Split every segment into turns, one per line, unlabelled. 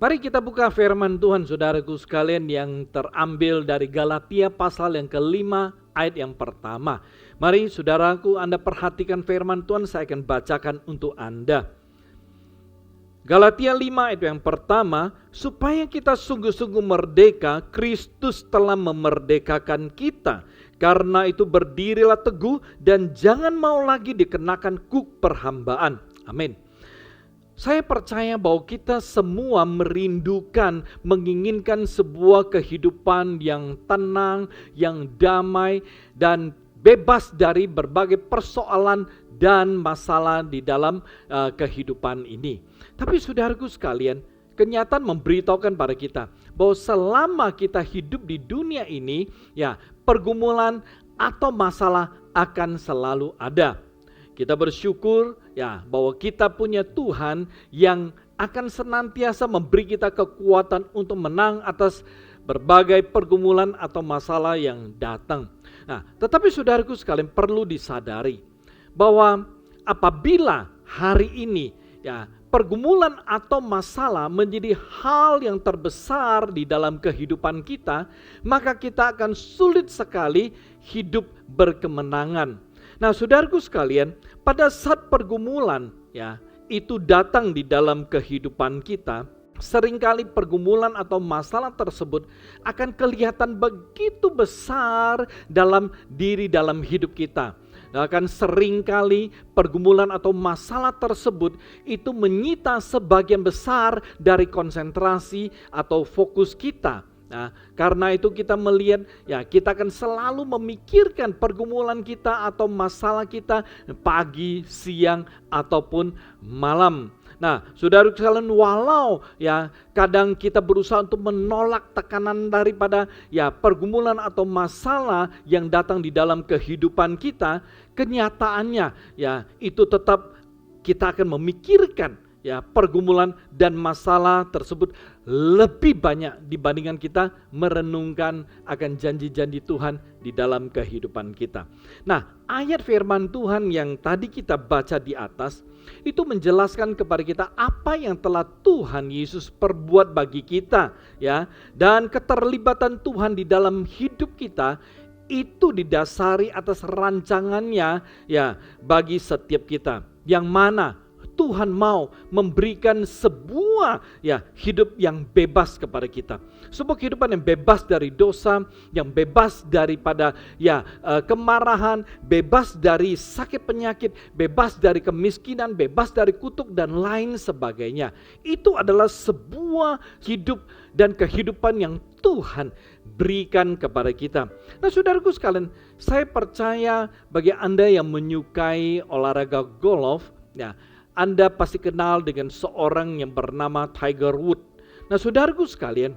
Mari kita buka firman Tuhan saudaraku sekalian yang terambil dari Galatia pasal yang kelima ayat yang pertama. Mari saudaraku Anda perhatikan firman Tuhan, saya akan bacakan untuk Anda. Galatia 5 ayat yang pertama, supaya kita sungguh-sungguh merdeka, Kristus telah memerdekakan kita. Karena itu berdirilah teguh dan jangan mau lagi dikenakan kuk perhambaan. Amin. Saya percaya bahwa kita semua merindukan, menginginkan sebuah kehidupan yang tenang, yang damai, dan bebas dari berbagai persoalan dan masalah di dalam kehidupan ini. Tapi saudaraku sekalian, kenyataan memberitahukan pada kita bahwa selama kita hidup di dunia ini, ya pergumulan atau masalah akan selalu ada. Kita bersyukur ya bahwa kita punya Tuhan yang akan senantiasa memberi kita kekuatan untuk menang atas berbagai pergumulan atau masalah yang datang. Nah, tetapi saudaraku sekalian perlu disadari bahwa apabila hari ini ya pergumulan atau masalah menjadi hal yang terbesar di dalam kehidupan kita, maka kita akan sulit sekali hidup berkemenangan. Nah, saudaraku sekalian, pada saat pergumulan ya itu datang di dalam kehidupan kita, seringkali pergumulan atau masalah tersebut akan kelihatan begitu besar dalam hidup kita. Akan seringkali pergumulan atau masalah tersebut itu menyita sebagian besar dari konsentrasi atau fokus kita. Nah, karena itu kita melihat ya kita akan selalu memikirkan pergumulan kita atau masalah kita pagi, siang ataupun malam. Nah, saudara sekalian, walau ya kadang kita berusaha untuk menolak tekanan daripada ya pergumulan atau masalah yang datang di dalam kehidupan kita, kenyataannya ya itu tetap kita akan memikirkan ya pergumulan dan masalah tersebut lebih banyak dibandingkan kita merenungkan akan janji-janji Tuhan di dalam kehidupan kita. Nah, ayat firman Tuhan yang tadi kita baca di atas itu menjelaskan kepada kita apa yang telah Tuhan Yesus perbuat bagi kita ya, dan keterlibatan Tuhan di dalam hidup kita itu didasari atas rancangannya ya bagi setiap kita, yang mana Tuhan mau memberikan sebuah ya hidup yang bebas kepada kita. Sebuah kehidupan yang bebas dari dosa, yang bebas daripada ya kemarahan, bebas dari sakit penyakit, bebas dari kemiskinan, bebas dari kutuk dan lain sebagainya. Itu adalah sebuah hidup dan kehidupan yang Tuhan berikan kepada kita. Nah, saudaraku sekalian, saya percaya bagi Anda yang menyukai olahraga golf, ya Anda pasti kenal dengan seorang yang bernama Tiger Woods. Nah, saudaraku sekalian,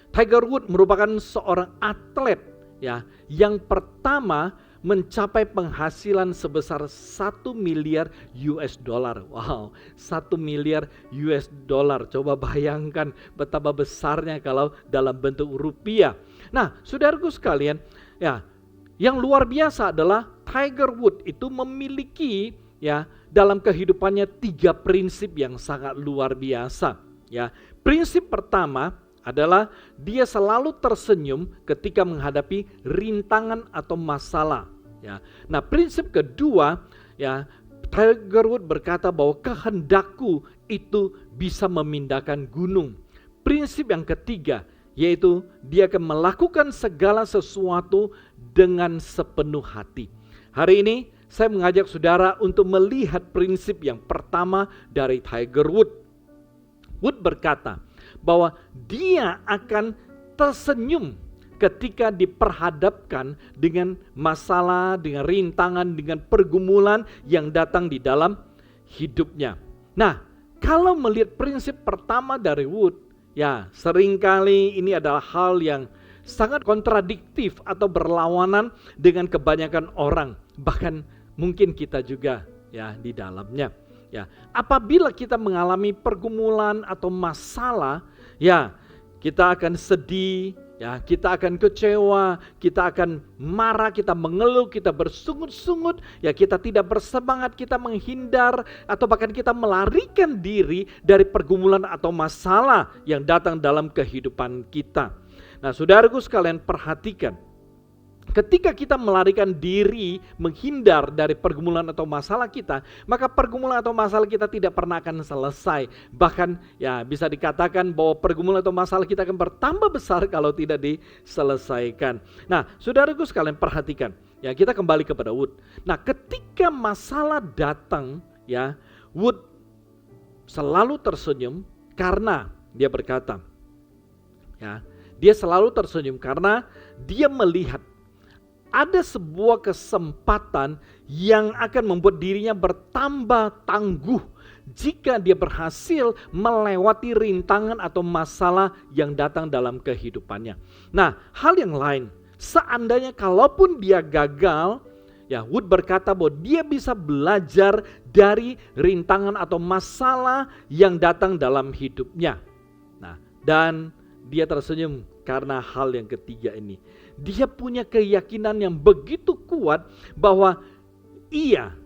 Tiger Woods merupakan seorang atlet ya yang pertama mencapai penghasilan sebesar 1 miliar US dollar. Wow, 1 miliar US dollar. Coba bayangkan betapa besarnya kalau dalam bentuk rupiah. Nah, saudaraku sekalian, ya yang luar biasa adalah Tiger Woods itu memiliki ya dalam kehidupannya 3 prinsip yang sangat luar biasa ya. Prinsip pertama adalah dia selalu tersenyum ketika menghadapi rintangan atau masalah ya. Nah, prinsip kedua ya, Tiger Woods berkata bahwa kehendakku itu bisa memindahkan gunung. Prinsip yang ketiga yaitu dia akan melakukan segala sesuatu dengan sepenuh hati. Hari ini saya mengajak saudara untuk melihat prinsip yang pertama dari Tiger Woods. Woods berkata bahwa dia akan tersenyum ketika diperhadapkan dengan masalah, dengan rintangan, dengan pergumulan yang datang di dalam hidupnya. Nah, kalau melihat prinsip pertama dari Woods, ya seringkali ini adalah hal yang sangat kontradiktif atau berlawanan dengan kebanyakan orang, bahkan mungkin kita juga ya di dalamnya. Ya, apabila kita mengalami pergumulan atau masalah, ya kita akan sedih, Ya, kita akan kecewa, kita akan marah, kita mengeluh, kita bersungut-sungut, ya kita tidak bersemangat, kita menghindar, atau bahkan kita melarikan diri dari pergumulan atau masalah yang datang dalam kehidupan kita. Nah, saudaraku sekalian, perhatikan. Ketika kita melarikan diri, menghindar dari pergumulan atau masalah kita, maka pergumulan atau masalah kita tidak pernah akan selesai. Bahkan ya bisa dikatakan bahwa pergumulan atau masalah kita akan bertambah besar kalau tidak diselesaikan. Nah, saudaraku sekalian, perhatikan. Ya, kita kembali kepada Wood. Nah, ketika masalah datang, ya, Wood selalu tersenyum karena dia berkata, ya, dia selalu tersenyum karena dia melihat ada sebuah kesempatan yang akan membuat dirinya bertambah tangguh jika dia berhasil melewati rintangan atau masalah yang datang dalam kehidupannya. Nah, hal yang lain, seandainya kalaupun dia gagal, ya Wood berkata bahwa dia bisa belajar dari rintangan atau masalah yang datang dalam hidupnya. Nah, dan dia tersenyum karena hal yang ketiga ini. Dia punya keyakinan yang begitu kuat bahwa ia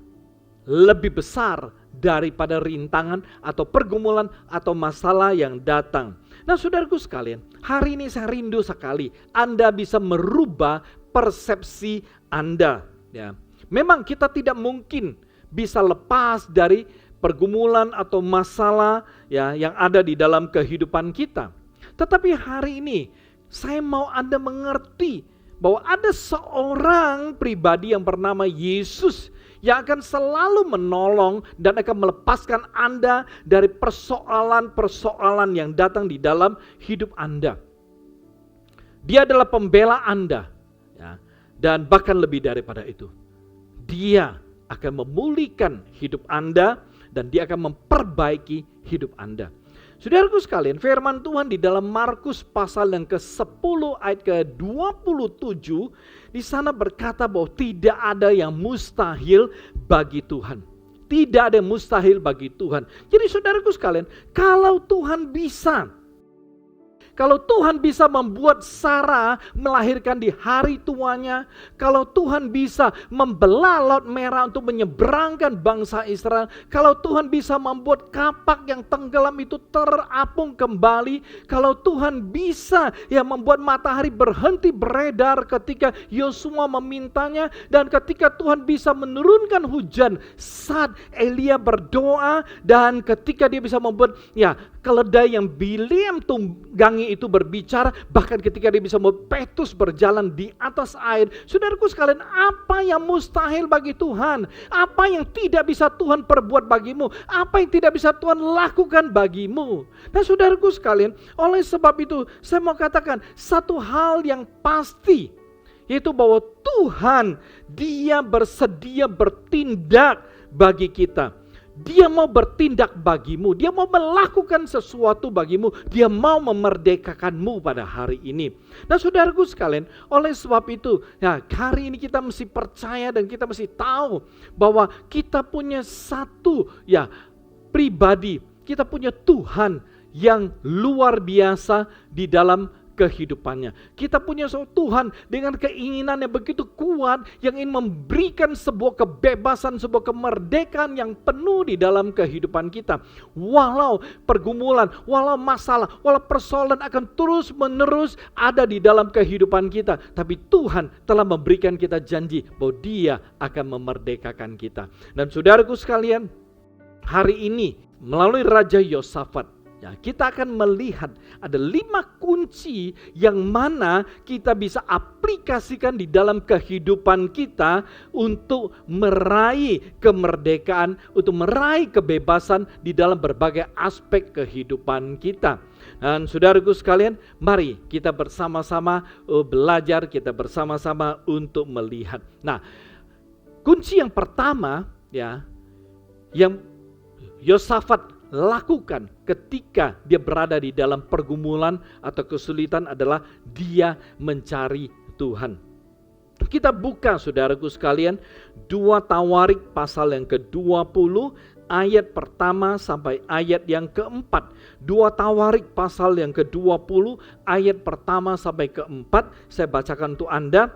lebih besar daripada rintangan atau pergumulan atau masalah yang datang. Nah, saudaraku sekalian, hari ini saya rindu sekali Anda bisa merubah persepsi Anda. Ya, memang kita tidak mungkin bisa lepas dari pergumulan atau masalah ya yang ada di dalam kehidupan kita. Tetapi hari ini saya mau Anda mengerti bahwa ada seorang pribadi yang bernama Yesus yang akan selalu menolong dan akan melepaskan Anda dari persoalan-persoalan yang datang di dalam hidup Anda. Dia adalah pembela Anda, ya, dan bahkan lebih daripada itu. Dia akan memulihkan hidup Anda dan dia akan memperbaiki hidup Anda. Saudaraku sekalian, firman Tuhan di dalam Markus pasal yang ke-10 ayat ke-27 di sana berkata bahwa tidak ada yang mustahil bagi Tuhan. Tidak ada yang mustahil bagi Tuhan. Jadi saudaraku sekalian, kalau Tuhan bisa membuat Sarah melahirkan di hari tuanya, kalau Tuhan bisa membelah Laut Merah untuk menyeberangkan bangsa Israel, kalau Tuhan bisa membuat kapak yang tenggelam itu terapung kembali, kalau Tuhan bisa ya membuat matahari berhenti beredar ketika Yosua memintanya, dan ketika Tuhan bisa menurunkan hujan saat Elia berdoa, dan ketika dia bisa membuat ya keledai yang Bileam tunggangi itu berbicara, bahkan ketika dia bisa membuat Petrus berjalan di atas air. Saudaraku sekalian, apa yang mustahil bagi Tuhan? Apa yang tidak bisa Tuhan perbuat bagimu? Apa yang tidak bisa Tuhan lakukan bagimu? Nah, saudaraku sekalian, oleh sebab itu saya mau katakan satu hal yang pasti, yaitu bahwa Tuhan dia bersedia bertindak bagi kita. Dia mau bertindak bagimu, dia mau melakukan sesuatu bagimu, dia mau memerdekakanmu pada hari ini. Nah, saudaraku sekalian, oleh sebab itu, ya hari ini kita mesti percaya dan kita mesti tahu bahwa kita punya satu ya pribadi, kita punya Tuhan yang luar biasa di dalam kehidupannya. Kita punya Tuhan dengan keinginan yang begitu kuat yang ingin memberikan sebuah kebebasan, sebuah kemerdekaan yang penuh di dalam kehidupan kita. Walau pergumulan, walau masalah, walau persoalan akan terus menerus ada di dalam kehidupan kita, tapi Tuhan telah memberikan kita janji bahwa Dia akan memerdekakan kita. Dan saudaraku sekalian, hari ini melalui Raja Yosafat, ya, kita akan melihat ada 5 kunci yang mana kita bisa aplikasikan di dalam kehidupan kita untuk meraih kemerdekaan, untuk meraih kebebasan di dalam berbagai aspek kehidupan kita. Dan saudaraku sekalian, mari kita bersama-sama belajar, kita bersama-sama untuk melihat. Nah, kunci yang pertama ya yang Yosafat lakukan ketika dia berada di dalam pergumulan atau kesulitan adalah dia mencari Tuhan. Kita buka saudaraku sekalian 2 Tawarik pasal yang ke-20 ayat pertama sampai ayat yang keempat. 2 Tawarik pasal yang ke-20 ayat pertama sampai keempat. Saya bacakan untuk Anda.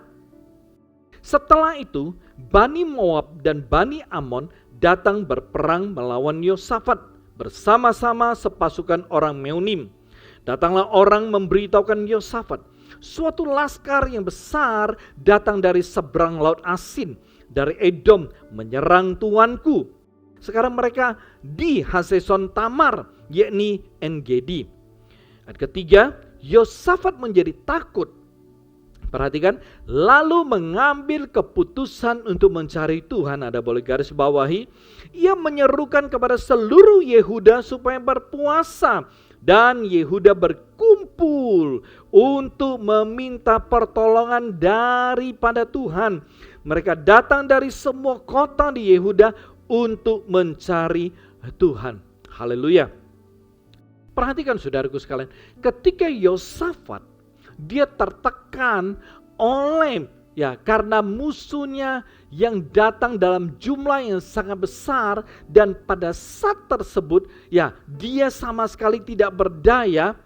Setelah itu, Bani Moab dan Bani Amon datang berperang melawan Yosafat bersama-sama sepasukan orang Meunim. Datanglah orang memberitahukan Yosafat, suatu laskar yang besar datang dari seberang laut Asin, dari Edom, menyerang tuanku. Sekarang mereka di Haseson Tamar, yakni En-Gedi. Ayat ketiga, Yosafat menjadi takut. Perhatikan, lalu mengambil keputusan untuk mencari Tuhan. Ada boleh garis bawahi. Ia menyerukan kepada seluruh Yehuda supaya berpuasa. Dan Yehuda berkumpul untuk meminta pertolongan daripada Tuhan. Mereka datang dari semua kota di Yehuda untuk mencari Tuhan. Haleluya. Perhatikan saudaraku sekalian, ketika Yosafat dia tertekan oleh karena musuhnya yang datang dalam jumlah yang sangat besar, dan pada saat tersebut dia sama sekali tidak berdaya.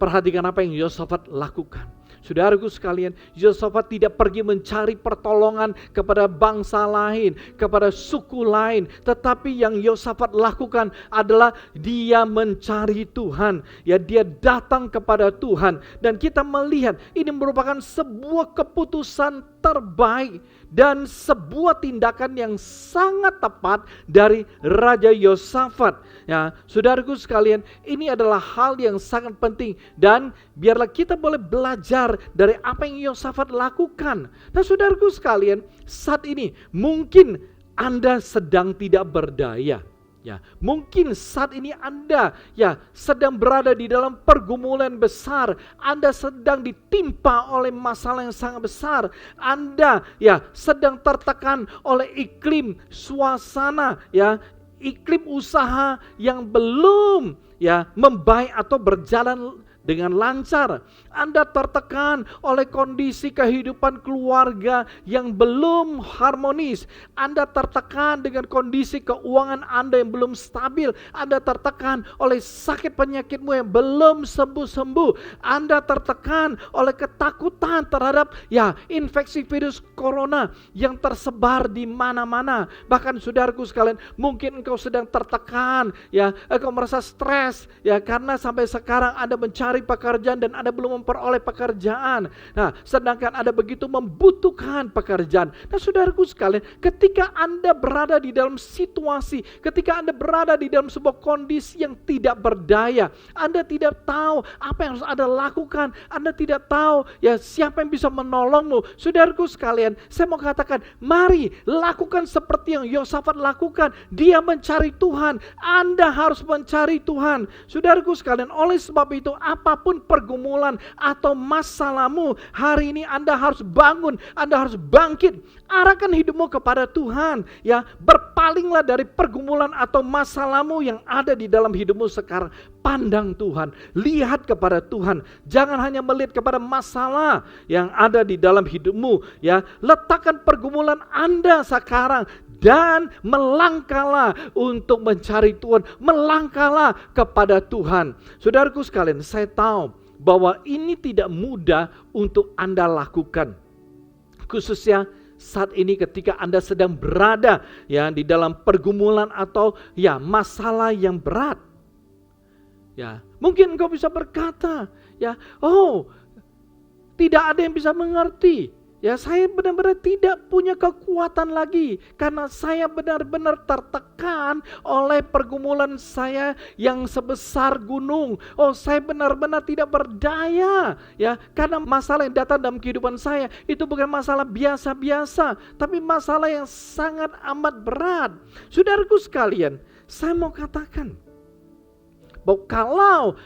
Perhatikan apa yang Yosafat lakukan. Saudaraku sekalian, Yosafat tidak pergi mencari pertolongan kepada bangsa lain, kepada suku lain. Tetapi yang Yosafat lakukan adalah dia mencari Tuhan. Dia datang kepada Tuhan. Dan kita melihat ini merupakan sebuah keputusan terbaik dan sebuah tindakan yang sangat tepat dari Raja Yosafat. Saudaraku sekalian, ini adalah hal yang sangat penting. Dan biarlah kita boleh belajar dari apa yang Yosafat lakukan. Nah saudaraku sekalian, saat ini mungkin Anda sedang tidak berdaya. Mungkin saat ini Anda sedang berada di dalam pergumulan besar. Anda sedang ditimpa oleh masalah yang sangat besar. Anda sedang tertekan oleh iklim suasana, iklim usaha yang belum membaik atau berjalan dengan lancar. Anda tertekan oleh kondisi kehidupan keluarga yang belum harmonis. Anda tertekan dengan kondisi keuangan Anda yang belum stabil. Anda tertekan oleh sakit penyakitmu yang belum sembuh-sembuh. Anda tertekan oleh ketakutan terhadap infeksi virus corona yang tersebar di mana-mana. Bahkan saudaraku sekalian, mungkin engkau sedang tertekan, engkau merasa stres, karena sampai sekarang Anda mencari pekerjaan dan Anda belum memperoleh pekerjaan. Nah, sedangkan Anda begitu membutuhkan pekerjaan. Nah, saudaraku sekalian, ketika Anda berada di dalam situasi, ketika Anda berada di dalam sebuah kondisi yang tidak berdaya, Anda tidak tahu apa yang harus Anda lakukan, Anda tidak tahu siapa yang bisa menolongmu. Saudaraku sekalian, saya mau katakan, mari lakukan seperti yang Yosafat lakukan. Dia mencari Tuhan. Anda harus mencari Tuhan. Saudaraku sekalian, oleh sebab itu apapun pergumulan atau masalahmu, hari ini Anda harus bangun, Anda harus bangkit, arahkan hidupmu kepada Tuhan. Berpalinglah dari pergumulan atau masalahmu yang ada di dalam hidupmu sekarang. Pandang Tuhan, lihat kepada Tuhan. Jangan hanya melihat kepada masalah yang ada di dalam hidupmu. Letakkan pergumulan Anda sekarang dan melangkahlah untuk mencari Tuhan. Melangkahlah kepada Tuhan. Saudaraku sekalian, saya tahu bahwa ini tidak mudah untuk Anda lakukan. Khususnya saat ini ketika Anda sedang berada di dalam pergumulan atau masalah yang berat. Mungkin engkau bisa berkata, tidak ada yang bisa mengerti. Saya benar-benar tidak punya kekuatan lagi karena saya benar-benar tertekan oleh pergumulan saya yang sebesar gunung. Saya benar-benar tidak berdaya karena masalah yang datang dalam kehidupan saya itu bukan masalah biasa-biasa, tapi masalah yang sangat amat berat. Saudaraku sekalian, saya mau katakan bahwa kalau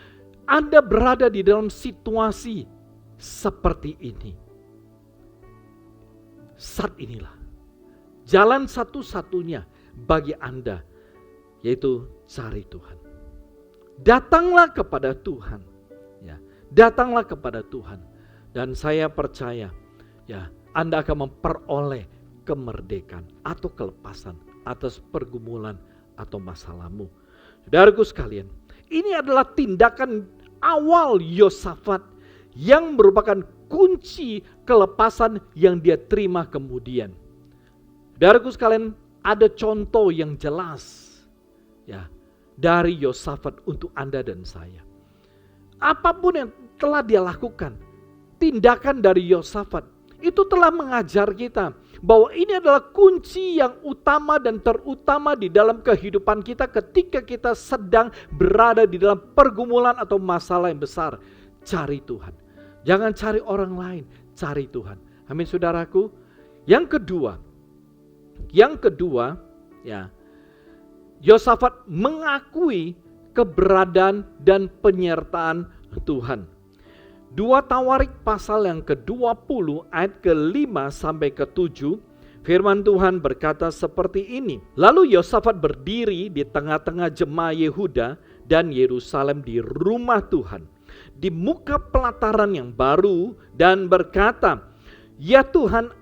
Anda berada di dalam situasi seperti ini, saat inilah jalan satu-satunya bagi Anda, yaitu cari Tuhan. Datanglah kepada Tuhan. Datanglah kepada Tuhan. Dan saya percaya Anda akan memperoleh kemerdekaan atau kelepasan atas pergumulan atau masalahmu. Saudaraku sekalian, ini adalah tindakan awal Yosafat yang merupakan kunci kelepasan yang dia terima kemudian. Saudaraku sekalian, ada contoh yang jelas ya dari Yosafat untuk Anda dan saya. Apapun yang telah dia lakukan, tindakan dari Yosafat itu telah mengajar kita bahwa ini adalah kunci yang utama dan terutama di dalam kehidupan kita ketika kita sedang berada di dalam pergumulan atau masalah yang besar. Cari Tuhan. Jangan cari orang lain, cari Tuhan. Amin saudaraku. Yang kedua, ya, Yosafat mengakui keberadaan dan penyertaan Tuhan. 2 Tawarik pasal yang ke-20 ayat ke-5 sampai ke-7, firman Tuhan berkata seperti ini. Lalu Yosafat berdiri di tengah-tengah jemaah Yehuda dan Yerusalem di rumah Tuhan, di muka pelataran yang baru, dan berkata, "Ya Tuhan,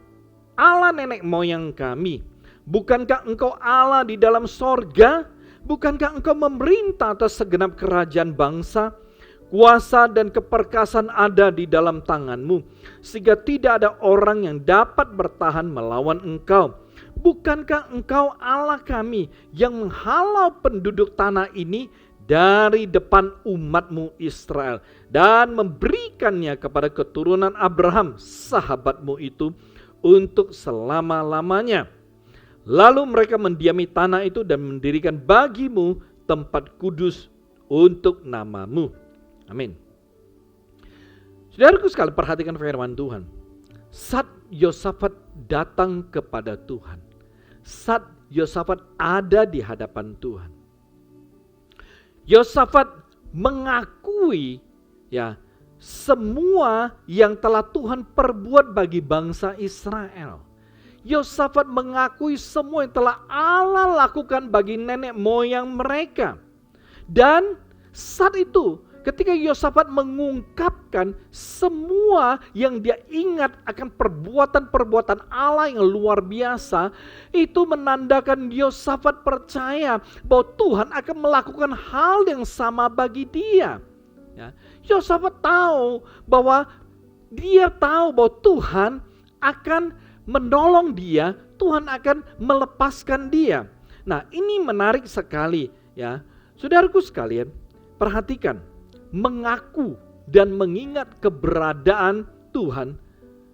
Allah nenek moyang kami, bukankah Engkau Allah di dalam sorga? Bukankah Engkau memerintah atas segenap kerajaan bangsa? Kuasa dan keperkasan ada di dalam tangan-Mu, sehingga tidak ada orang yang dapat bertahan melawan Engkau. Bukankah Engkau Allah kami yang menghalau penduduk tanah ini dari depan umat-Mu Israel dan memberikannya kepada keturunan Abraham, sahabat-Mu itu, untuk selama-lamanya. Lalu mereka mendiami tanah itu dan mendirikan bagi-Mu tempat kudus untuk nama-Mu." Amin. Saudaraku sekalian, perhatikan firman Tuhan. Saat Yosafat datang kepada Tuhan, saat Yosafat ada di hadapan Tuhan, Yosafat mengakui ya semua yang telah Tuhan perbuat bagi bangsa Israel. Yosafat mengakui semua yang telah Allah lakukan bagi nenek moyang mereka. Dan saat itu ketika Yosafat mengungkapkan semua yang dia ingat akan perbuatan-perbuatan Allah yang luar biasa, itu menandakan Yosafat percaya bahwa Tuhan akan melakukan hal yang sama bagi dia. Ya. Yosafat tahu bahwa Tuhan akan menolong dia, Tuhan akan melepaskan dia. Nah, ini menarik sekali ya. Saudaraku sekalian, perhatikan, mengaku dan mengingat keberadaan Tuhan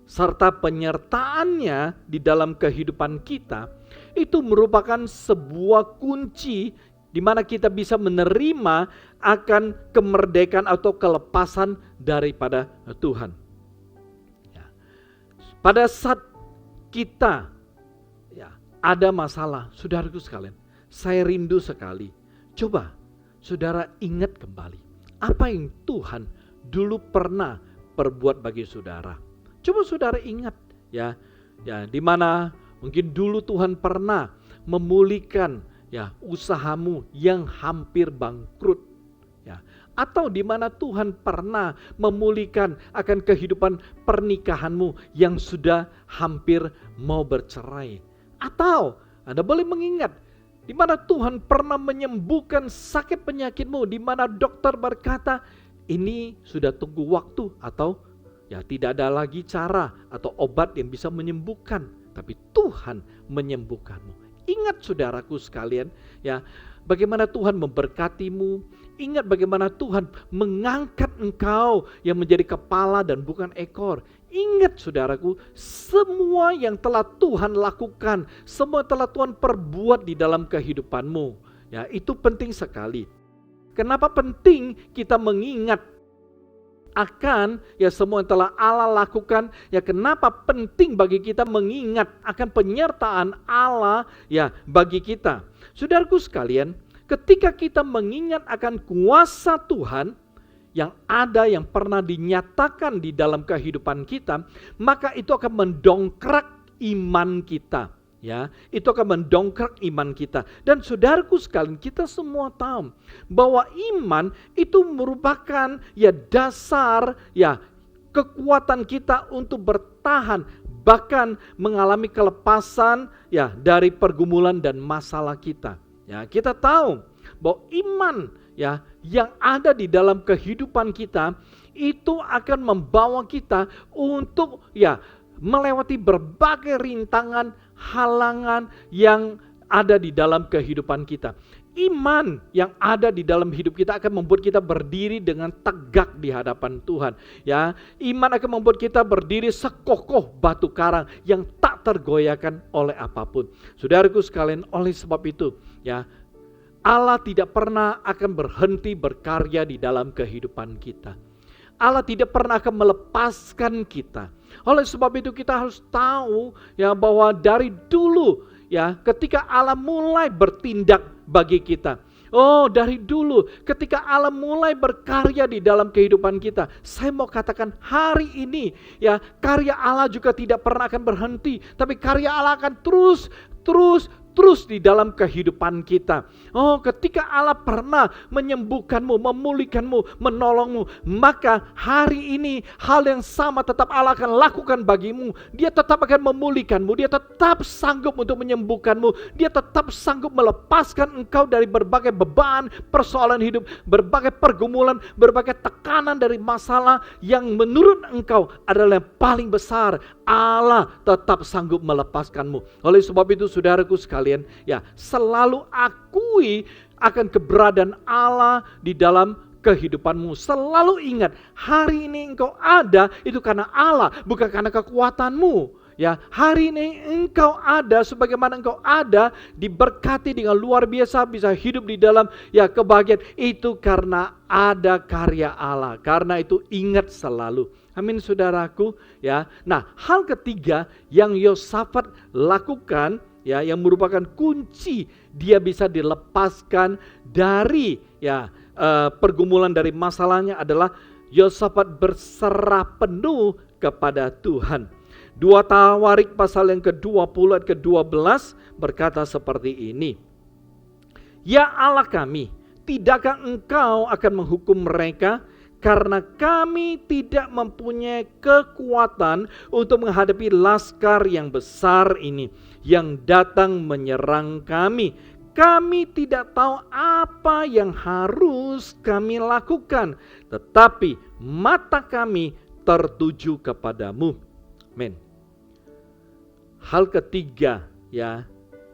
serta penyertaannya di dalam kehidupan kita, itu merupakan sebuah kunci di mana kita bisa menerima akan kemerdekaan atau kelepasan daripada Tuhan. Ya. Pada saat kita ya ada masalah, saudaraku sekalian, saya rindu sekali. Coba saudara ingat kembali apa yang Tuhan dulu pernah perbuat bagi saudara. Coba saudara ingat ya di mana mungkin dulu Tuhan pernah memulihkan ya usahamu yang hampir bangkrut ya, atau di mana Tuhan pernah memulihkan akan kehidupan pernikahanmu yang sudah hampir mau bercerai. Atau Anda boleh mengingat di mana Tuhan pernah menyembuhkan sakit penyakitmu, di mana dokter berkata ini sudah tunggu waktu atau ya tidak ada lagi cara atau obat yang bisa menyembuhkan, tapi Tuhan menyembuhkanmu. Ingat saudaraku sekalian ya, bagaimana Tuhan memberkatimu. Ingat bagaimana Tuhan mengangkat engkau yang menjadi kepala dan bukan ekor. Ingat saudaraku, semua yang telah Tuhan lakukan, semua telah Tuhan perbuat di dalam kehidupanmu. Ya, itu penting sekali. Kenapa penting kita mengingat akan ya semua yang telah Allah lakukan? Ya, kenapa penting bagi kita mengingat akan penyertaan Allah ya bagi kita? Saudaraku sekalian, ketika kita mengingat akan kuasa Tuhan yang ada, yang pernah dinyatakan di dalam kehidupan kita, maka itu akan mendongkrak iman kita. Ya, itu akan mendongkrak iman kita. Dan saudaraku sekalian, kita semua tahu bahwa iman itu merupakan ya dasar ya kekuatan kita untuk bertahan, bahkan mengalami kelepasan ya dari pergumulan dan masalah kita. Ya, kita tahu bahwa iman ya yang ada di dalam kehidupan kita itu akan membawa kita untuk ya melewati berbagai rintangan, halangan yang ada di dalam kehidupan kita. Iman yang ada di dalam hidup kita akan membuat kita berdiri dengan tegak di hadapan Tuhan. Ya, iman akan membuat kita berdiri sekokoh batu karang yang tak tergoyahkan oleh apapun. Saudaraku sekalian, oleh sebab itu, ya, Allah tidak pernah akan berhenti berkarya di dalam kehidupan kita. Allah tidak pernah akan melepaskan kita. Oleh sebab itu kita harus tahu ya bahwa dari dulu ya ketika Allah mulai bertindak bagi kita. Oh, dari dulu ketika Allah mulai berkarya di dalam kehidupan kita, saya mau katakan hari ini ya karya Allah juga tidak pernah akan berhenti, tapi karya Allah akan terus di dalam kehidupan kita. Oh, ketika Allah pernah menyembuhkanmu, memulihkanmu, menolongmu, maka hari ini hal yang sama tetap Allah akan lakukan bagimu. Dia tetap akan memulihkanmu, dia tetap sanggup untuk menyembuhkanmu, dia tetap sanggup melepaskan engkau dari berbagai beban, persoalan hidup, berbagai pergumulan, berbagai tekanan dari masalah yang menurut engkau adalah yang paling besar. Allah tetap sanggup melepaskanmu. Oleh sebab itu saudaraku sekalian, ya selalu akui akan keberadaan Allah di dalam kehidupanmu. Selalu ingat, hari ini engkau ada itu karena Allah, bukan karena kekuatanmu. Ya, hari ini engkau ada sebagaimana engkau ada, diberkati dengan luar biasa, bisa hidup di dalam ya kebahagiaan itu karena ada karya Allah. Karena itu ingat selalu. Amin saudaraku ya. Nah, hal ketiga yang Yosafat lakukan ya yang merupakan kunci dia bisa dilepaskan dari ya pergumulan dari masalahnya adalah Yosafat berserah penuh kepada Tuhan. 2 Tawarik pasal yang ke-20 ayat ke-12 berkata seperti ini. Ya Allah kami, tidakkah engkau akan menghukum mereka? Karena kami tidak mempunyai kekuatan untuk menghadapi laskar yang besar ini yang datang menyerang kami. Kami tidak tahu apa yang harus kami lakukan, tetapi mata kami tertuju kepadamu. Amin. Hal ketiga ya,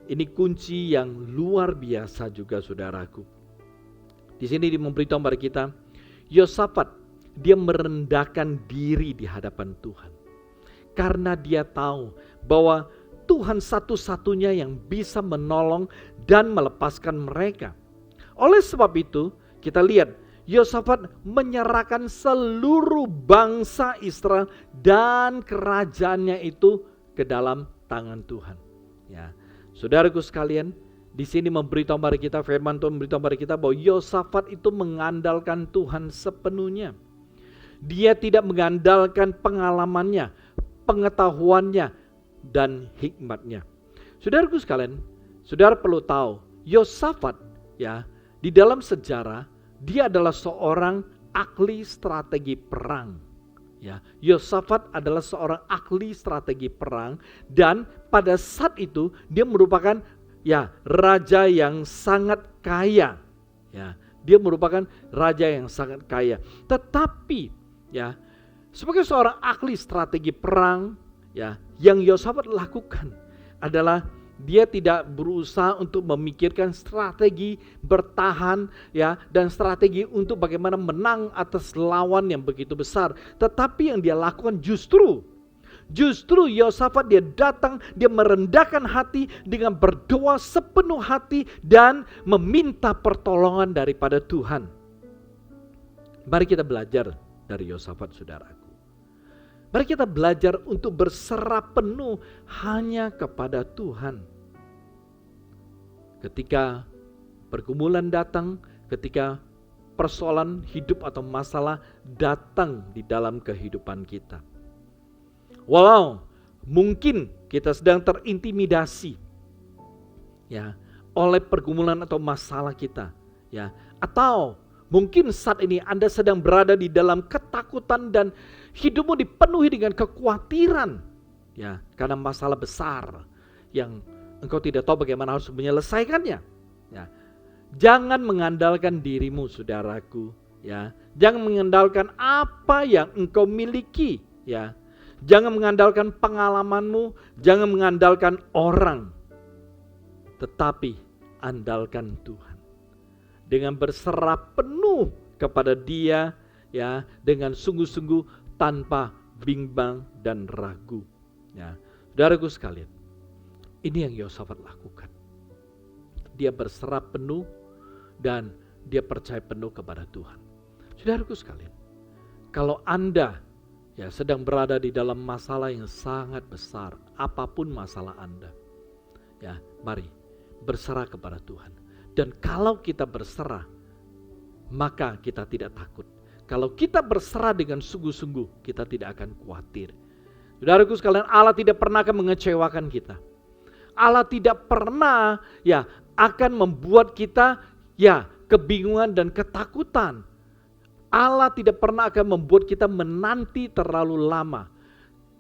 ini kunci yang luar biasa juga saudaraku. Di sini memberitahu kepada kita, Yosafat dia merendahkan diri di hadapan Tuhan. Karena dia tahu bahwa Tuhan satu-satunya yang bisa menolong dan melepaskan mereka. Oleh sebab itu, kita lihat Yosafat menyerahkan seluruh bangsa Israel dan kerajaannya itu ke dalam tangan Tuhan. Ya, saudaraku sekalian, di sini memberitahu kepada kita, firman Tuhan memberitahu kepada kita bahwa Yosafat itu mengandalkan Tuhan sepenuhnya. Dia tidak mengandalkan pengalamannya, pengetahuannya, dan hikmatnya. Saudaraku sekalian, saudara perlu tahu, Yosafat ya di dalam sejarah dia adalah seorang ahli strategi perang. Ya, Yosafat adalah seorang ahli strategi perang dan pada saat itu dia merupakan ya raja yang sangat kaya. Ya, dia merupakan raja yang sangat kaya. Tetapi ya sebagai seorang ahli strategi perang ya yang Yosafat lakukan adalah dia tidak berusaha untuk memikirkan strategi bertahan ya dan strategi untuk bagaimana menang atas lawan yang begitu besar. Tetapi yang dia lakukan justru Yosafat dia datang, dia merendahkan hati dengan berdoa sepenuh hati dan meminta pertolongan daripada Tuhan. Mari kita belajar dari Yosafat saudaraku. Mari kita belajar untuk berserah penuh hanya kepada Tuhan. Ketika pergumulan datang, ketika persoalan hidup atau masalah datang di dalam kehidupan kita. Walau mungkin kita sedang terintimidasi ya oleh pergumulan atau masalah kita ya, atau mungkin saat ini Anda sedang berada di dalam ketakutan dan hidupmu dipenuhi dengan kekhawatiran ya karena masalah besar yang engkau tidak tahu bagaimana harus menyelesaikannya. Ya. Jangan mengandalkan dirimu, saudaraku, ya. Jangan mengandalkan apa yang engkau miliki, ya. Jangan mengandalkan pengalamanmu, jangan mengandalkan orang. Tetapi andalkan Tuhan. Dengan berserah penuh kepada Dia, ya, dengan sungguh-sungguh tanpa bimbang dan ragu. Ya, saudaraku sekalian, ini yang Yosafat lakukan. Dia berserah penuh dan dia percaya penuh kepada Tuhan. Saudaraku sekalian, kalau Anda ya sedang berada di dalam masalah yang sangat besar, apapun masalah Anda, ya, mari berserah kepada Tuhan. Dan kalau kita berserah, maka kita tidak takut. Kalau kita berserah dengan sungguh-sungguh, kita tidak akan khawatir. Saudaraku sekalian, Allah tidak pernah akan mengecewakan kita. Allah tidak pernah ya akan membuat kita ya kebingungan dan ketakutan. Allah tidak pernah akan membuat kita menanti terlalu lama.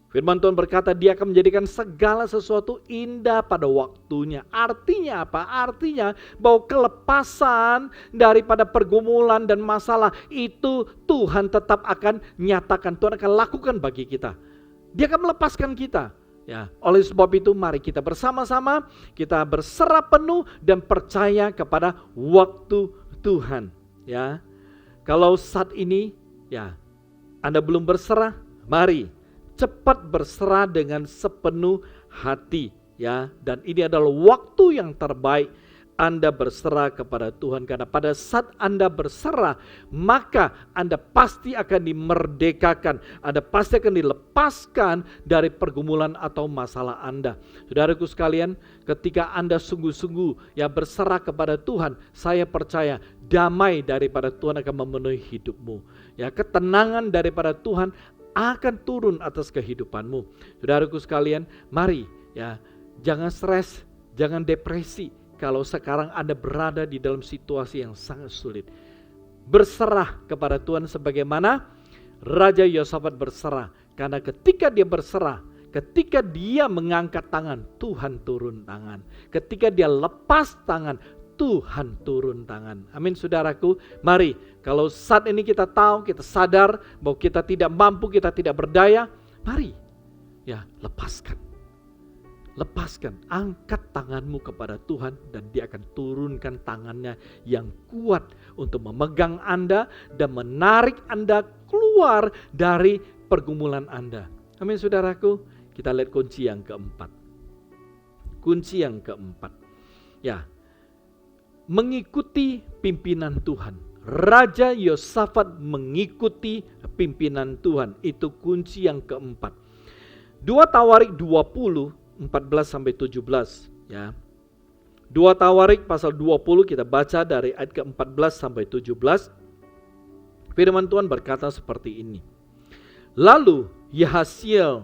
Firman Tuhan berkata Dia akan menjadikan segala sesuatu indah pada waktunya. Artinya apa? Artinya bahwa kelepasan daripada pergumulan dan masalah itu Tuhan tetap akan nyatakan, Tuhan akan lakukan bagi kita. Dia akan melepaskan kita. Ya, oleh sebab itu mari kita bersama-sama kita berserah penuh dan percaya kepada waktu Tuhan. Ya, kalau saat ini ya Anda belum berserah, mari cepat berserah dengan sepenuh hati, ya. Dan ini adalah waktu yang terbaik Anda berserah kepada Tuhan, karena pada saat Anda berserah, maka Anda pasti akan dimerdekakan, Anda pasti akan dilepaskan dari pergumulan atau masalah Anda. Saudaraku sekalian, ketika Anda sungguh-sungguh ya berserah kepada Tuhan, saya percaya damai daripada Tuhan akan memenuhi hidupmu. Ya, ketenangan daripada Tuhan akan turun atas kehidupanmu. Saudaraku sekalian, mari ya jangan stres, jangan depresi kalau sekarang Anda berada di dalam situasi yang sangat sulit. Berserah kepada Tuhan sebagaimana Raja Yosafat berserah, karena ketika dia berserah, ketika dia mengangkat tangan, Tuhan turun tangan. Ketika dia lepas tangan, Tuhan turun tangan. Amin, saudaraku. Mari, kalau saat ini kita tahu, kita sadar bahwa kita tidak mampu, kita tidak berdaya, mari ya lepaskan. Lepaskan, angkat tanganmu kepada Tuhan dan Dia akan turunkan tangannya yang kuat untuk memegang Anda dan menarik Anda keluar dari pergumulan Anda. Amin, saudaraku. Kita lihat kunci yang keempat. Kunci yang keempat. Ya, mengikuti pimpinan Tuhan. Raja Yosafat mengikuti pimpinan Tuhan. Itu kunci yang keempat. 2 Tawarik 20 14-17 ya. 2 Tawarik pasal 20 kita baca dari ayat ke-14 sampai 17. Firman Tuhan berkata seperti ini. Lalu Yahasiel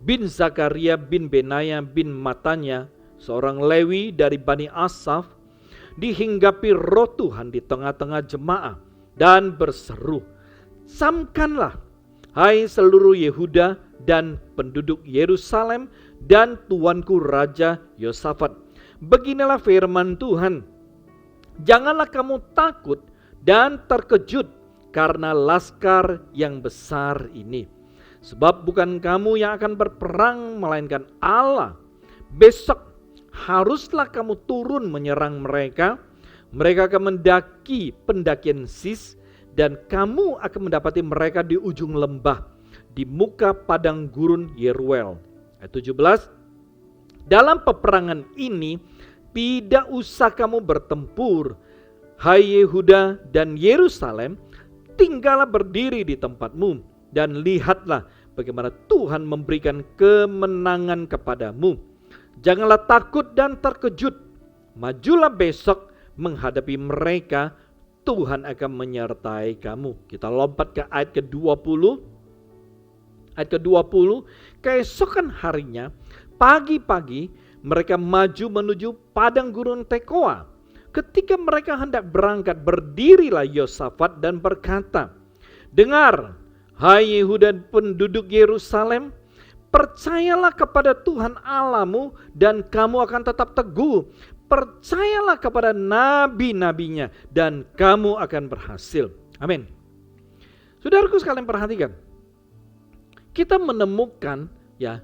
bin Zakaria bin Benaya bin Matanya, seorang Lewi dari Bani Asaf, dihinggapi roh Tuhan di tengah-tengah jemaah dan berseru, "Camkanlah, hai seluruh Yehuda dan penduduk Yerusalem dan tuanku Raja Yosafat. Beginilah firman Tuhan. Janganlah kamu takut dan terkejut karena laskar yang besar ini. Sebab bukan kamu yang akan berperang, melainkan Allah. Besok haruslah kamu turun menyerang mereka. Mereka akan mendaki pendakian Sis, dan kamu akan mendapati mereka di ujung lembah, di muka padang gurun Yeruel." Ayat 17. Dalam peperangan ini tidak usah kamu bertempur, hai Yehuda dan Yerusalem, tinggallah berdiri di tempatmu dan lihatlah bagaimana Tuhan memberikan kemenangan kepadamu. Janganlah takut dan terkejut, majulah besok menghadapi mereka, Tuhan akan menyertai kamu. Kita lompat ke ayat ke-20. Ayat ke-20, keesokan harinya, pagi-pagi mereka maju menuju padang gurun Tekoa. Ketika mereka hendak berangkat, berdirilah Yosafat dan berkata, "Dengar, hai Yehuda dan penduduk Yerusalem, percayalah kepada Tuhan Allahmu dan kamu akan tetap teguh. percayalah kepada nabi-nabinya dan kamu akan berhasil. Amin. Saudaraku sekalian perhatikan. Kita menemukan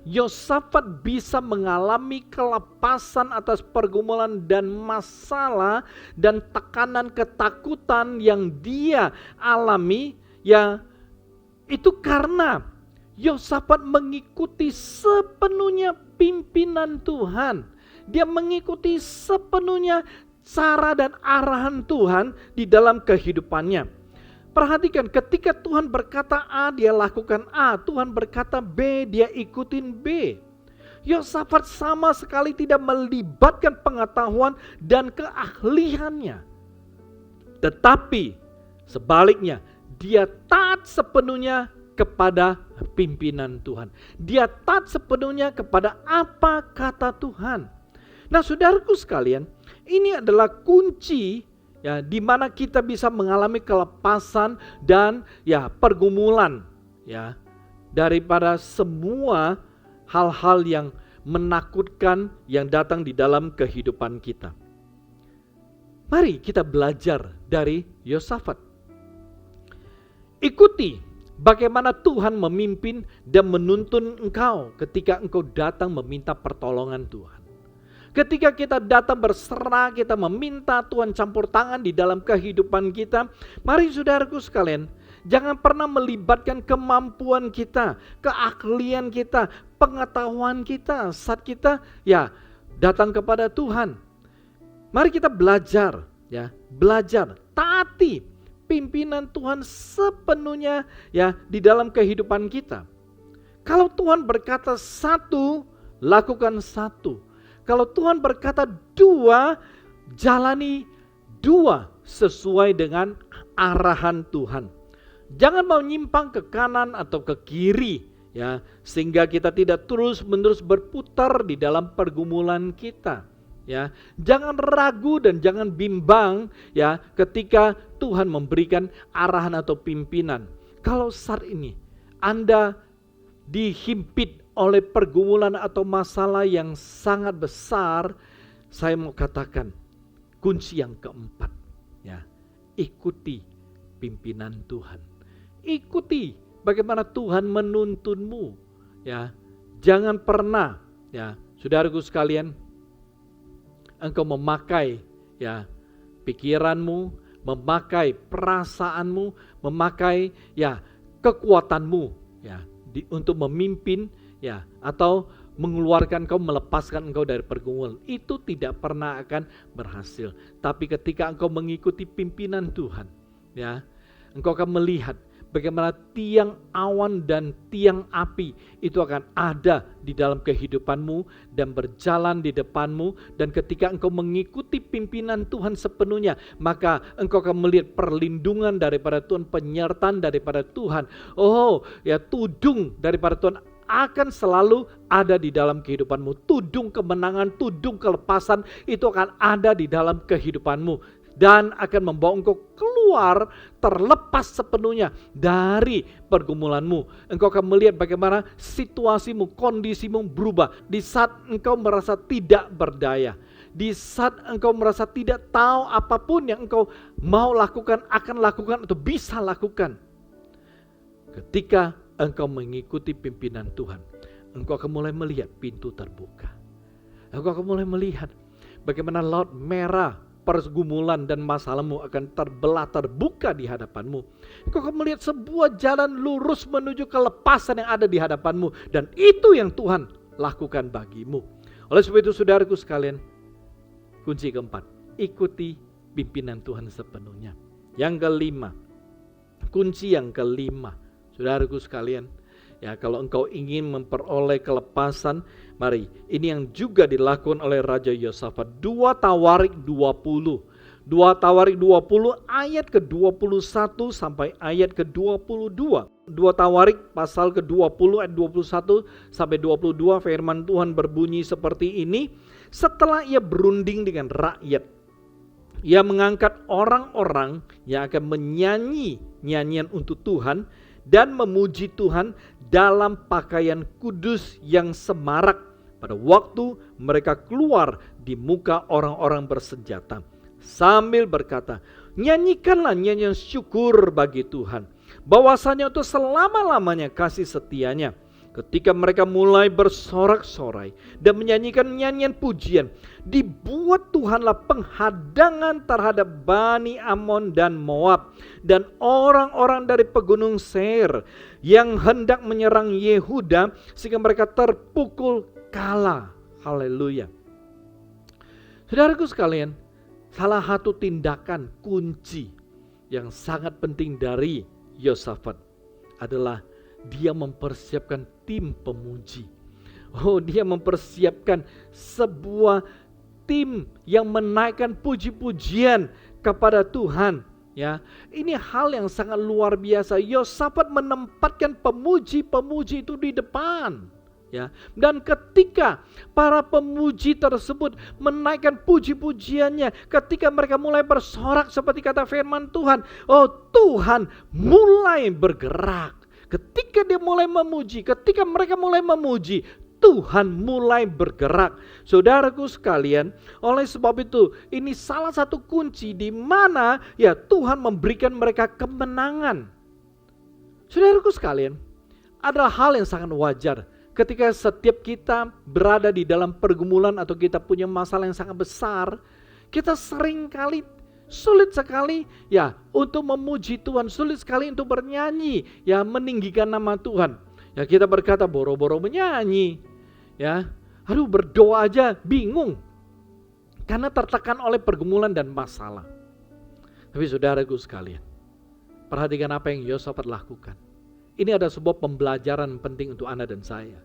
Yosafat bisa mengalami kelepasan atas pergumulan dan masalah dan tekanan ketakutan yang dia alami itu karena Yosafat mengikuti sepenuhnya pimpinan Tuhan. Dia mengikuti sepenuhnya cara dan arahan Tuhan di dalam kehidupannya. Perhatikan, ketika Tuhan berkata A, dia lakukan A. Tuhan berkata B, dia ikutin B. Yosafat sama sekali tidak melibatkan pengetahuan dan keahliannya. Tetapi sebaliknya, dia taat sepenuhnya kepada pimpinan Tuhan. Dia taat sepenuhnya kepada apa kata Tuhan. Nah, saudaraku sekalian, ini adalah kunci di mana kita bisa mengalami kelepasan dan pergumulan daripada semua hal-hal yang menakutkan yang datang di dalam kehidupan kita. Mari kita belajar dari Yosafat. Ikuti bagaimana Tuhan memimpin dan menuntun engkau ketika engkau datang meminta pertolongan Tuhan. Ketika kita datang berserah, kita meminta Tuhan campur tangan di dalam kehidupan kita. Mari saudaraku sekalian, jangan pernah melibatkan kemampuan kita, keahlian kita, pengetahuan kita saat kita datang kepada Tuhan. Mari kita belajar, belajar, taati pimpinan Tuhan sepenuhnya di dalam kehidupan kita. Kalau Tuhan berkata satu, lakukan satu. Kalau Tuhan berkata dua, jalani dua sesuai dengan arahan Tuhan. Jangan mau nyimpang ke kanan atau ke kiri sehingga kita tidak terus-menerus berputar di dalam pergumulan kita. Jangan ragu dan jangan bimbang ketika Tuhan memberikan arahan atau pimpinan. Kalau saat ini Anda dihimpit oleh pergumulan atau masalah yang sangat besar, saya mau katakan kunci yang keempat, ikuti pimpinan Tuhan. Ikuti bagaimana Tuhan menuntunmu, Jangan pernah, saudaraku sekalian, engkau memakai pikiranmu, memakai perasaanmu, memakai kekuatanmu untuk memimpin atau mengeluarkan engkau, melepaskan engkau dari pergumulan. Itu tidak pernah akan berhasil. Tapi ketika engkau mengikuti pimpinan Tuhan, engkau akan melihat bagaimana tiang awan dan tiang api itu akan ada di dalam kehidupanmu dan berjalan di depanmu. Dan ketika engkau mengikuti pimpinan Tuhan sepenuhnya, maka engkau akan melihat perlindungan daripada Tuhan, penyertaan daripada Tuhan. Tudung daripada Tuhan akan selalu ada di dalam kehidupanmu. Tudung kemenangan, tudung kelepasan itu akan ada di dalam kehidupanmu. Dan akan membawa engkau keluar terlepas sepenuhnya dari pergumulanmu. Engkau akan melihat bagaimana situasimu, kondisimu berubah. Di saat engkau merasa tidak berdaya. Di saat engkau merasa tidak tahu apapun yang engkau mau lakukan, akan lakukan atau bisa lakukan. Ketika engkau mengikuti pimpinan Tuhan, engkau akan mulai melihat pintu terbuka. Engkau akan mulai melihat bagaimana laut merah, pergumulan dan masalahmu akan terbuka di hadapanmu. Engkau akan melihat sebuah jalan lurus menuju kelepasan yang ada di hadapanmu. Dan itu yang Tuhan lakukan bagimu. Oleh sebab itu saudaraku sekalian, kunci keempat, ikuti pimpinan Tuhan sepenuhnya. Yang kelima, kunci yang kelima, saudaraku sekalian, kalau engkau ingin memperoleh kelepasan, mari, ini yang juga dilakukan oleh Raja Yosafat. 2 Tawarik 20. 2 Tawarik 20 ayat ke-21 sampai ayat ke-22. 2 Tawarik pasal ke-20 ayat 21 sampai 22, firman Tuhan berbunyi seperti ini. Setelah ia berunding dengan rakyat, ia mengangkat orang-orang yang akan menyanyi nyanyian untuk Tuhan dan memuji Tuhan dalam pakaian kudus yang semarak pada waktu mereka keluar di muka orang-orang bersenjata sambil berkata, nyanyikanlah nyanyian syukur bagi Tuhan, bahwasanya untuk selama-lamanya kasih setianya. Ketika mereka mulai bersorak-sorai dan menyanyikan nyanyian pujian, dibuat Tuhanlah penghadangan terhadap Bani Amon dan Moab dan orang-orang dari pegunung Seir yang hendak menyerang Yehuda sehingga mereka terpukul kalah. Haleluya. Saudaraku sekalian, salah satu tindakan kunci yang sangat penting dari Yosafat adalah dia mempersiapkan tim pemuji. Dia mempersiapkan sebuah tim yang menaikkan puji-pujian kepada Tuhan. Ya, ini hal yang sangat luar biasa. Yosafat menempatkan pemuji-pemuji itu di depan. Ya, dan ketika para pemuji tersebut menaikkan puji-pujiannya, ketika mereka mulai bersorak seperti kata firman Tuhan, Tuhan mulai bergerak. Ketika dia mulai memuji, ketika mereka mulai memuji, Tuhan mulai bergerak. Saudaraku sekalian, oleh sebab itu ini salah satu kunci di mana ya Tuhan memberikan mereka kemenangan. Saudaraku sekalian, adalah hal yang sangat wajar ketika setiap kita berada di dalam pergumulan atau kita punya masalah yang sangat besar, kita sering kali sulit sekali ya untuk memuji Tuhan, sulit sekali untuk bernyanyi, ya meninggikan nama Tuhan. Ya kita berkata boro-boro menyanyi, ya berdoa aja bingung karena tertekan oleh pergumulan dan masalah. Tapi saudaraku sekalian, perhatikan apa yang Yosafat lakukan. Ini ada sebuah pembelajaran penting untuk Anda dan saya.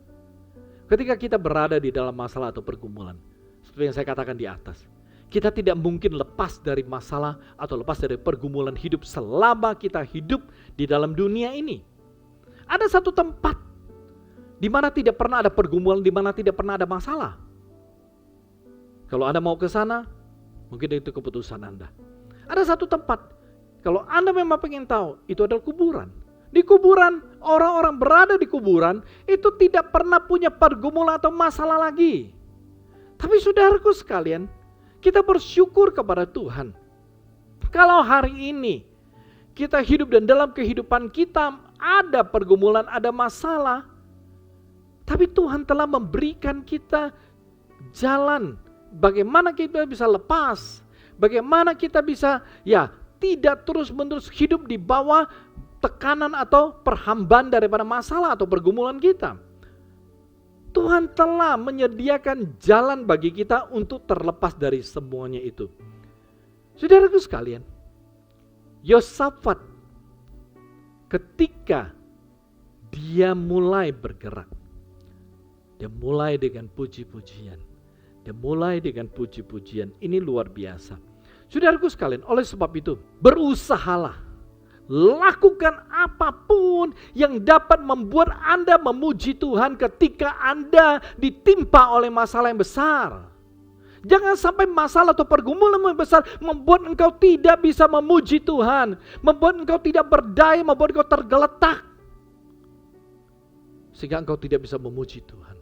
Ketika kita berada di dalam masalah atau pergumulan, seperti yang saya katakan di atas, kita tidak mungkin lepas dari masalah atau lepas dari pergumulan hidup selama kita hidup di dalam dunia ini. Ada satu tempat di mana tidak pernah ada pergumulan, di mana tidak pernah ada masalah. Kalau Anda mau ke sana, mungkin itu keputusan Anda. Ada satu tempat, kalau Anda memang ingin tahu, itu adalah kuburan. Di kuburan, orang-orang berada di kuburan itu tidak pernah punya pergumulan atau masalah lagi. Tapi saudaraku sekalian, kita bersyukur kepada Tuhan. Kalau hari ini kita hidup dan dalam kehidupan kita ada pergumulan, ada masalah, tapi Tuhan telah memberikan kita jalan bagaimana kita bisa lepas, bagaimana kita bisa tidak terus-menerus hidup di bawah tekanan atau perhambaan daripada masalah atau pergumulan kita. Tuhan telah menyediakan jalan bagi kita untuk terlepas dari semuanya itu. Saudaraku sekalian, Yosafat ketika dia mulai bergerak, dia mulai dengan puji-pujian. Dia mulai dengan puji-pujian. Ini luar biasa. Saudaraku sekalian, oleh sebab itu berusahalah. Lakukan apapun yang dapat membuat Anda memuji Tuhan ketika Anda ditimpa oleh masalah yang besar. Jangan sampai masalah atau pergumulan yang besar membuat engkau tidak bisa memuji Tuhan, membuat engkau tidak berdaya, membuat engkau tergeletak, sehingga engkau tidak bisa memuji Tuhan.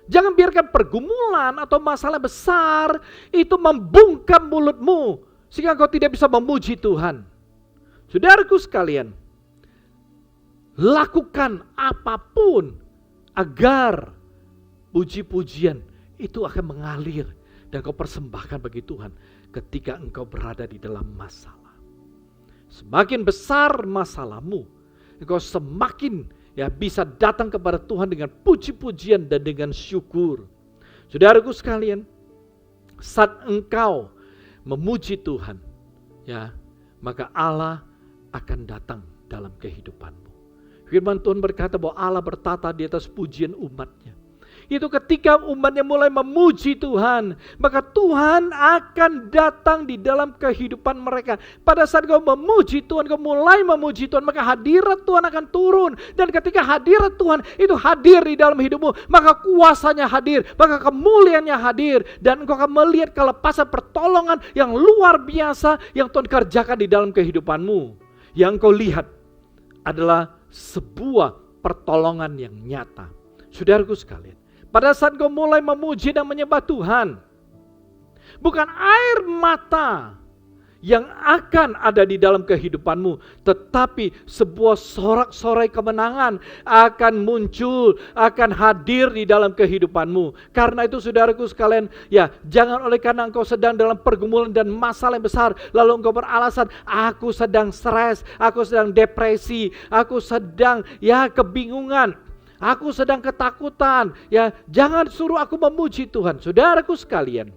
Jangan biarkan pergumulan atau masalah besar itu membungkam mulutmu, sehingga engkau tidak bisa memuji Tuhan. Saudaraku sekalian, lakukan apapun agar puji-pujian itu akan mengalir dan kau persembahkan bagi Tuhan ketika engkau berada di dalam masalah. Semakin besar masalahmu, engkau semakin bisa datang kepada Tuhan dengan puji-pujian dan dengan syukur. Saudaraku sekalian, saat engkau memuji Tuhan, maka Allah akan datang dalam kehidupanmu. Firman Tuhan berkata bahwa Allah bertata di atas pujian umatnya. Itu ketika umatnya mulai memuji Tuhan, maka Tuhan akan datang di dalam kehidupan mereka. Pada saat kau memuji Tuhan, kau mulai memuji Tuhan, maka hadirat Tuhan akan turun. Dan ketika hadirat Tuhan itu hadir di dalam hidupmu, maka kuasanya hadir, maka kemuliaannya hadir. Dan engkau akan melihat kelepasan pertolongan yang luar biasa yang Tuhan kerjakan di dalam kehidupanmu. Yang kau lihat adalah sebuah pertolongan yang nyata. Saudaraku sekalian, pada saat kau mulai memuji dan menyembah Tuhan, Bukan air mata yang akan ada di dalam kehidupanmu, tetapi sebuah sorak-sorai kemenangan akan muncul, akan hadir di dalam kehidupanmu. Karena itu saudaraku sekalian, ya jangan oleh karena engkau sedang dalam pergumulan dan masalah yang besar, lalu engkau beralasan, aku sedang stres, aku sedang depresi, aku sedang kebingungan, aku sedang ketakutan. Ya, jangan suruh aku memuji Tuhan. Saudaraku sekalian,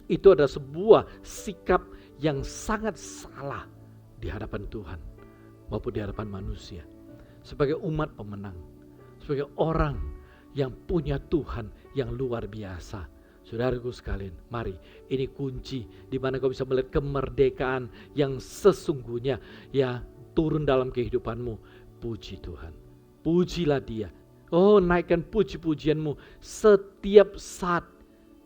itu adalah sebuah sikap yang sangat salah di hadapan Tuhan maupun di hadapan manusia. Sebagai umat pemenang, sebagai orang yang punya Tuhan yang luar biasa. Saudaraku sekalian, mari, ini kunci di mana kau bisa melihat kemerdekaan yang sesungguhnya ya turun dalam kehidupanmu. Puji Tuhan, pujilah Dia. Oh, naikkan puji-pujianmu setiap saat,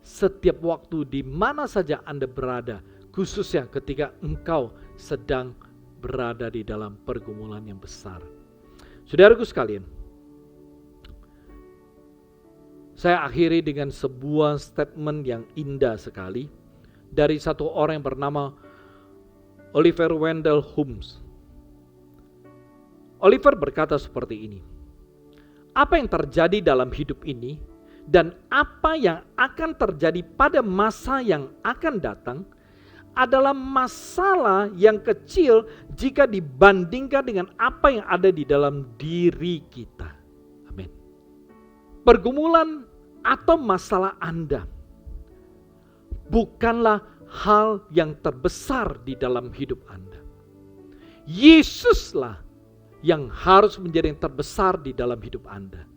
setiap waktu, di mana saja Anda berada. Khususnya ketika engkau sedang berada di dalam pergumulan yang besar. Saudaraku sekalian, saya akhiri dengan sebuah statement yang indah sekali dari satu orang yang bernama Oliver Wendell Holmes. Oliver berkata seperti ini, apa yang terjadi dalam hidup ini dan apa yang akan terjadi pada masa yang akan datang adalah masalah yang kecil jika dibandingkan dengan apa yang ada di dalam diri kita. Amin. Pergumulan atau masalah Anda bukanlah hal yang terbesar di dalam hidup Anda. Yesuslah yang harus menjadi yang terbesar di dalam hidup Anda.